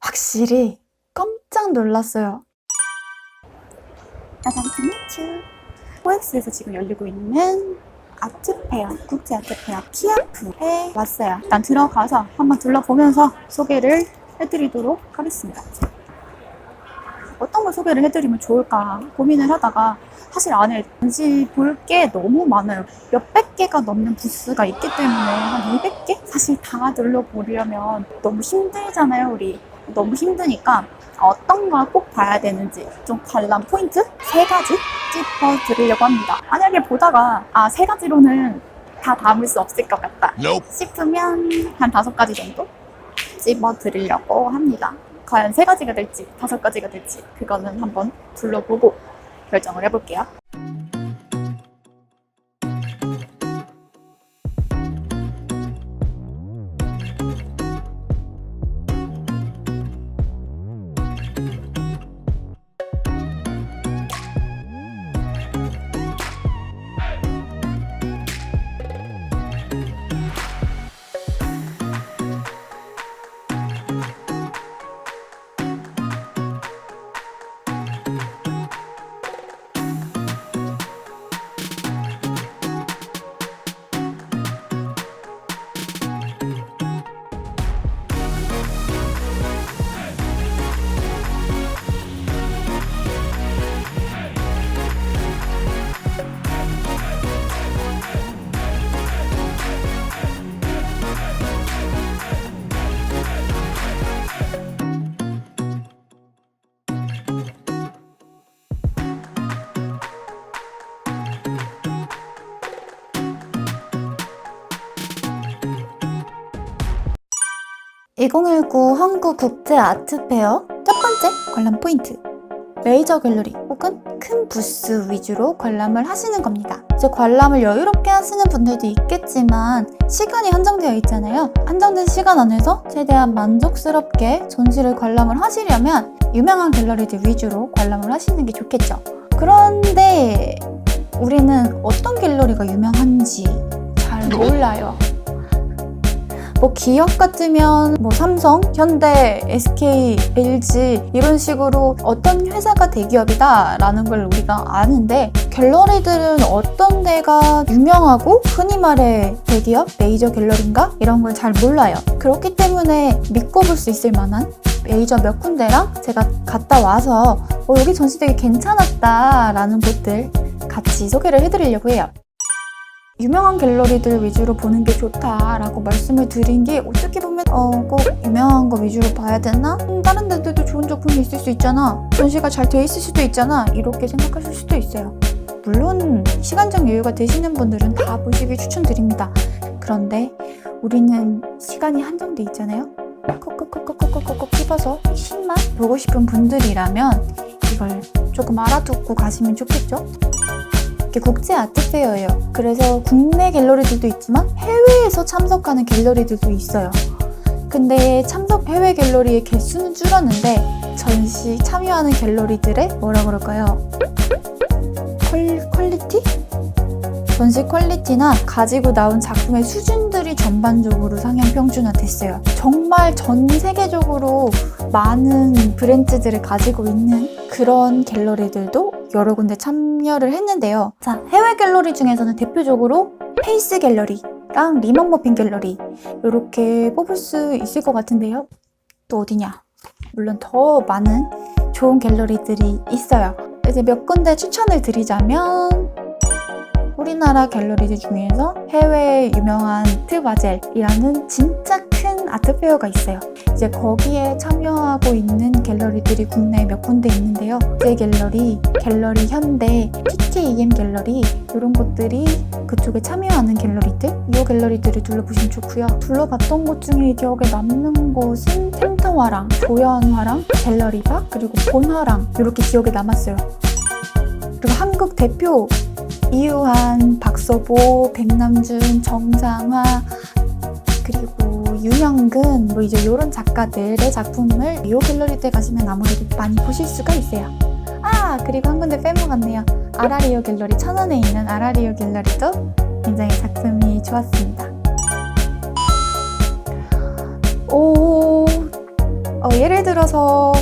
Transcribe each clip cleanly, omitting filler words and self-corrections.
확실히 깜짝 놀랐어요. OX에서 지금 열리고 있는 아트페어, 국제 아트페어 키아프에 왔어요. 일단 들어가서 한번 둘러보면서 소개를 해드리도록 하겠습니다. 어떤 걸 소개를 해드리면 좋을까 고민을 하다가 사실 안에 전시 볼 게 너무 많아요. 몇백 개가 넘는 부스가 있기 때문에 한 200개? 사실 다 둘러보려면 너무 힘들잖아요, 우리. 너무 힘드니까 어떤 걸 꼭 봐야 되는지 좀 관람 포인트 3가지 짚어드리려고 합니다. 만약에 보다가 3가지로는 다 담을 수 없을 것 같다 싶으면 한 5가지 정도 찝어드리려고 합니다. 과연 3가지가 될지 5가지가 될지 그거는 한번 둘러보고 결정을 해볼게요. (2019) 한국국제아트페어 첫 번째 관람 포인트, 메이저 갤러리 혹은 큰 부스 위주로 관람을 하시는 겁니다. 이제 관람을 여유롭게 하시는 분들도 있겠지만 시간이 한정되어 있잖아요. 한정된 시간 안에서 최대한 만족스럽게 전시를 관람을 하시려면 유명한 갤러리들 위주로 관람을 하시는 게 좋겠죠. 그런데 우리는 어떤 갤러리가 유명한지 잘 몰라요. 기업 같으면 삼성, 현대, SK, LG 이런 식으로 어떤 회사가 대기업이다 라는 걸 우리가 아는데 갤러리들은 어떤 데가 유명하고 흔히 말해 대기업, 메이저 갤러리인가? 이런 걸 잘 몰라요. 그렇기 때문에 믿고 볼 수 있을 만한 메이저 몇 군데랑 제가 갔다 와서 여기 전시 되게 괜찮았다 라는 곳들 같이 소개를 해드리려고 해요. 유명한 갤러리들 위주로 보는 게 좋다라고 말씀을 드린 게 어떻게 보면 꼭 유명한 거 위주로 봐야 되나? 다른 데들도 좋은 작품이 있을 수 있잖아. 전시가 잘 돼 있을 수도 있잖아. 이렇게 생각하실 수도 있어요. 물론 시간적 여유가 되시는 분들은 다 보시길 추천드립니다. 그런데 우리는 시간이 한정돼 있잖아요. 콕콕콕콕콕콕콕 씹어서 신만 보고 싶은 분들이라면 이걸 조금 알아두고 가시면 좋겠죠? 이게 국제 아트페어예요. 그래서 국내 갤러리들도 있지만 해외에서 참석하는 갤러리들도 있어요. 근데 참석 해외 갤러리의 개수는 줄었는데 전시 참여하는 갤러리들의 뭐라 그럴까요? 퀄리티? 전시 퀄리티나 가지고 나온 작품의 수준들이 전반적으로 상향 평준화됐어요. 정말 전 세계적으로 많은 브랜드들을 가지고 있는 그런 갤러리들도 여러 군데 참여를 했는데요. 자, 해외 갤러리 중에서는 대표적으로 페이스 갤러리랑 리먼머핀 갤러리 이렇게 뽑을 수 있을 것 같은데요. 또 어디냐? 물론 더 많은 좋은 갤러리들이 있어요. 이제 몇 군데 추천을 드리자면 우리나라 갤러리들 중에서 해외 유명한 트바젤이라는 진짜 큰 아트페어가 있어요. 이제 거기에 참여하고 있는 갤러리들이 국내에 몇 군데 있는데요. 국제 갤러리, 갤러리 현대, PKEM 갤러리 이런 곳들이 그쪽에 참여하는 갤러리들, 이 갤러리들을 둘러보시면 좋고요. 둘러봤던 곳 중에 기억에 남는 곳은 템터화랑, 조연화랑, 갤러리박, 그리고 본화랑 이렇게 기억에 남았어요. 그리고 한국 대표 이유한, 박서보, 백남준, 정상화 그리고 윤영근 이제 이런 작가들의 작품을 이 갤러리 때 가시면 아무래도 많이 보실 수가 있어요. 그리고 한 군데 빼먹었네요. 아라리오 갤러리, 천안에 있는 아라리오 갤러리도 굉장히 작품이 좋았습니다. 예를 들어서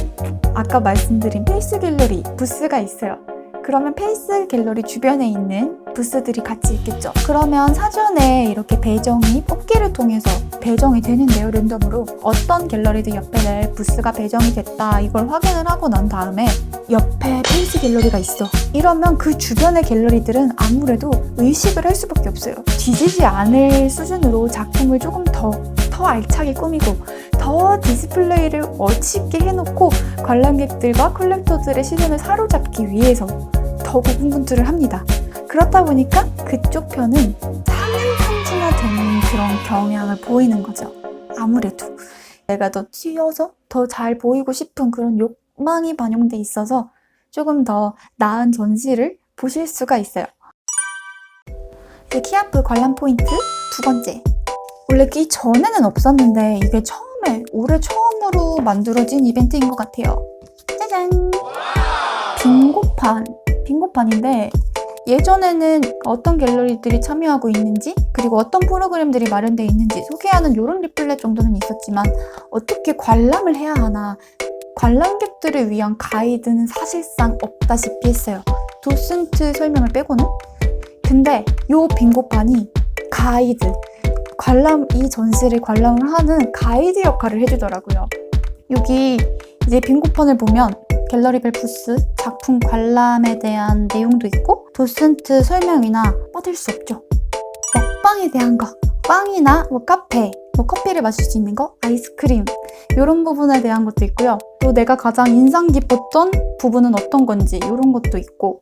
아까 말씀드린 페이스 갤러리 부스가 있어요. 그러면 페이스 갤러리 주변에 있는 부스들이 같이 있겠죠. 그러면 사전에 이렇게 배정이 뽑기를 통해서 배정이 되는데요. 랜덤으로 어떤 갤러리들 옆에 내 부스가 배정이 됐다 이걸 확인을 하고 난 다음에 옆에 페이스 갤러리가 있어. 이러면 그 주변의 갤러리들은 아무래도 의식을 할 수밖에 없어요. 뒤지지 않을 수준으로 작품을 조금 더 알차게 꾸미고 더 디스플레이를 멋있게 해놓고 관람객들과 컬렉터들의 시선을 사로잡기 위해서 더 고군분투를 합니다. 그렇다 보니까 그쪽 편은 상향평준화되는 그런 경향을 보이는 거죠. 아무래도 내가 더 튀어서 더 잘 보이고 싶은 그런 욕망이 반영돼 있어서 조금 더 나은 전시를 보실 수가 있어요. 키아프 관람 포인트 두 번째. 원래 이 전에는 없었는데 이게 올해 처음으로 만들어진 이벤트인 것 같아요. 짜잔! 빙고판인데 예전에는 어떤 갤러리들이 참여하고 있는지 그리고 어떤 프로그램들이 마련되어 있는지 소개하는 이런 리플렛 정도는 있었지만 어떻게 관람을 해야 하나 관람객들을 위한 가이드는 사실상 없다시피 했어요. 도슨트 설명을 빼고는. 근데 이 빙고판이 가이드 이 전시를 관람을 하는 가이드 역할을 해주더라고요. 여기 이제 빙고판을 보면 갤러리별 부스, 작품 관람에 대한 내용도 있고 도슨트 설명이나 빠질 수 없죠. 먹방에 대한 거, 빵이나 카페, 커피를 마실 수 있는 거, 아이스크림 이런 부분에 대한 것도 있고요. 또 내가 가장 인상 깊었던 부분은 어떤 건지 이런 것도 있고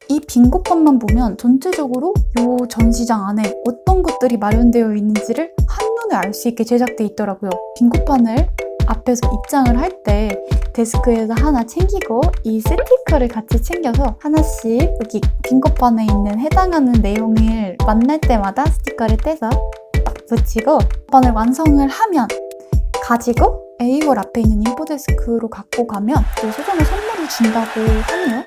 이 빙고판만 보면 전체적으로 이 전시장 안에 어떤 것들이 마련되어 있는지를 한눈에 알 수 있게 제작되어 있더라고요. 빙고판을 앞에서 입장을 할 때 데스크에서 하나 챙기고 이 스티커를 같이 챙겨서 하나씩 여기 빙고판에 있는 해당하는 내용을 만날 때마다 스티커를 떼서 딱 붙이고 빙고판을 완성을 하면 가지고 A4 앞에 있는 인포데스크로 갖고 가면 또 소정의 선물을 준다고 하네요.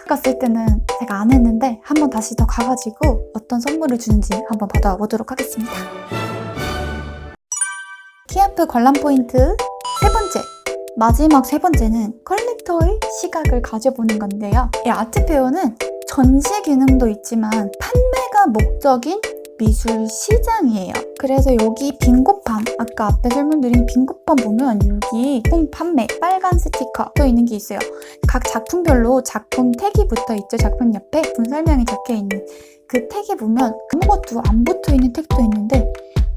갔을 때는 제가 안 했는데 한번 다시 더 가가지고 어떤 선물을 주는지 한번 받아보도록 하겠습니다. 키아프 관람 포인트 세 번째. 마지막 세 번째는 컬렉터의 시각을 가져보는 건데요. 이 아트페어는 전시 기능도 있지만 판매가 목적인 미술 시장이에요. 그래서 여기 빙고판, 아까 앞에 설명드린 빙고판 보면 여기 품 판매 빨간 스티커 또 있는 게 있어요. 각 작품별로 작품 태기 붙어 있죠. 작품 옆에 분 설명이 적혀 있는 그 태기 보면 아무것도 안 붙어 있는 택도 있는데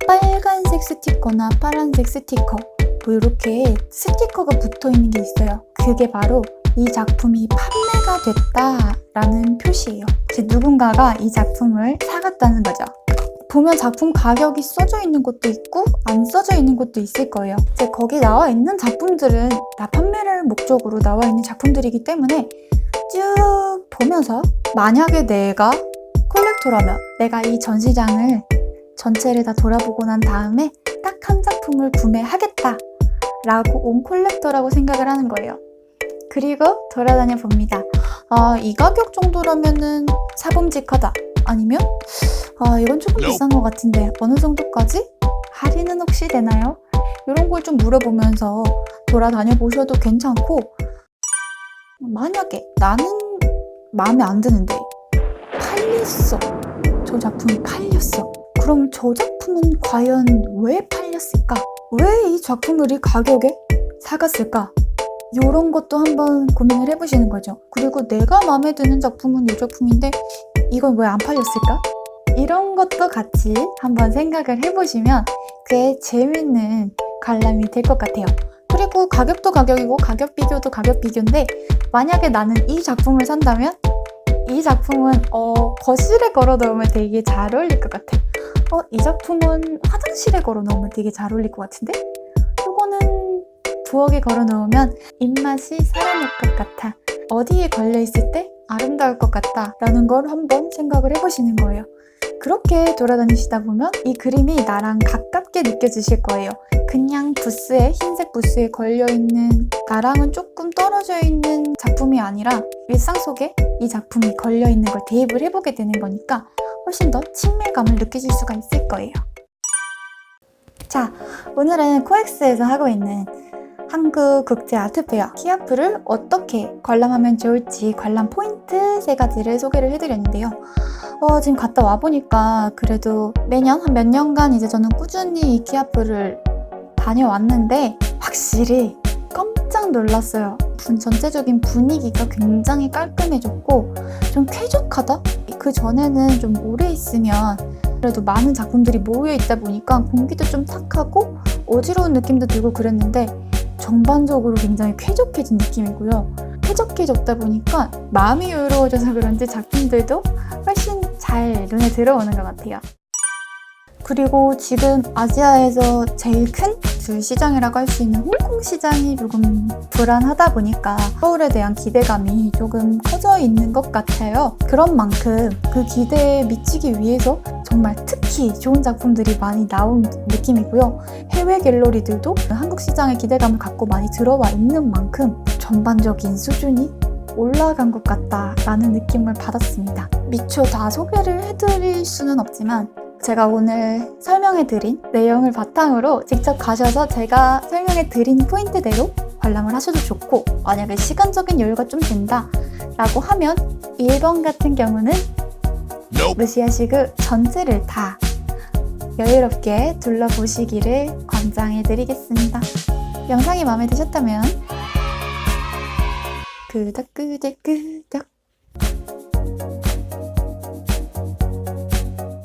빨간색 스티커나 파란색 스티커 뭐 이렇게 스티커가 붙어 있는 게 있어요. 그게 바로 이 작품이 판매가 됐다라는 표시예요. 누군가가 이 작품을 사갔다는 거죠. 보면 작품 가격이 써져 있는 것도 있고 안 써져 있는 것도 있을 거예요. 이제 거기 나와 있는 작품들은 다 판매를 목적으로 나와 있는 작품들이기 때문에 쭉 보면서 만약에 내가 컬렉터라면 내가 이 전시장을 전체를 다 돌아보고 난 다음에 딱 한 작품을 구매하겠다 라고 온 컬렉터라고 생각을 하는 거예요. 그리고 돌아다녀 봅니다. 이 가격 정도라면은 사봄직하다. 아니면 이건 조금 비싼 것 같은데 어느 정도까지? 할인은 혹시 되나요? 이런 걸 좀 물어보면서 돌아다녀 보셔도 괜찮고 만약에 나는 마음에 안 드는데 팔렸어. 저 작품이 팔렸어. 그럼 저 작품은 과연 왜 팔렸을까? 왜 이 작품을 이 가격에 사갔을까? 이런 것도 한번 고민을 해보시는 거죠. 그리고 내가 마음에 드는 작품은 이 작품인데 이건 왜 안 팔렸을까? 이런 것도 같이 한번 생각을 해보시면 꽤 재밌는 관람이 될 것 같아요. 그리고 가격도 가격이고 가격 비교도 가격 비교인데 만약에 나는 이 작품을 산다면 이 작품은 거실에 걸어 놓으면 되게 잘 어울릴 것 같아. 이 작품은 화장실에 걸어 놓으면 되게 잘 어울릴 것 같은데? 이거는 부엌에 걸어 놓으면 입맛이 살아날 것 같아. 어디에 걸려 있을 때 아름다울 것 같다 라는 걸 한번 생각을 해보시는 거예요. 그렇게 돌아다니시다 보면 이 그림이 나랑 가깝게 느껴지실 거예요. 그냥 흰색 부스에 걸려있는 나랑은 조금 떨어져 있는 작품이 아니라 일상 속에 이 작품이 걸려있는 걸 대입을 해보게 되는 거니까 훨씬 더 친밀감을 느끼실 수가 있을 거예요. 자, 오늘은 코엑스에서 하고 있는 한국국제아트페어 키아프를 어떻게 관람하면 좋을지 관람 포인트 3가지를 소개를 해드렸는데요. 지금 갔다 와보니까 그래도 매년 한 몇 년간 이제 저는 꾸준히 이 키아프를 다녀왔는데 확실히 깜짝 놀랐어요. 전체적인 분위기가 굉장히 깔끔해졌고 좀 쾌적하다? 그 전에는 좀 오래 있으면 그래도 많은 작품들이 모여 있다 보니까 공기도 좀 탁하고 어지러운 느낌도 들고 그랬는데 전반적으로 굉장히 쾌적해진 느낌이고요. 쾌적해졌다 보니까 마음이 여유로워져서 그런지 작품들도 훨씬 잘 눈에 들어오는 것 같아요. 그리고 지금 아시아에서 제일 큰 시장이라고 할 수 있는 홍콩 시장이 조금 불안하다 보니까 서울에 대한 기대감이 조금 커져 있는 것 같아요. 그런 만큼 그 기대에 미치기 위해서 정말 특히 좋은 작품들이 많이 나온 느낌이고요. 해외 갤러리들도 한국 시장에 기대감을 갖고 많이 들어와 있는 만큼 전반적인 수준이 올라간 것 같다라는 느낌을 받았습니다. 미처 다 소개를 해드릴 수는 없지만 제가 오늘 설명해드린 내용을 바탕으로 직접 가셔서 제가 설명해드린 포인트대로 관람을 하셔도 좋고, 만약에 시간적인 여유가 좀 된다 라고 하면 1번 같은 경우는 무시하시고 전체를 다 여유롭게 둘러보시기를 권장해드리겠습니다. 영상이 마음에 드셨다면 구독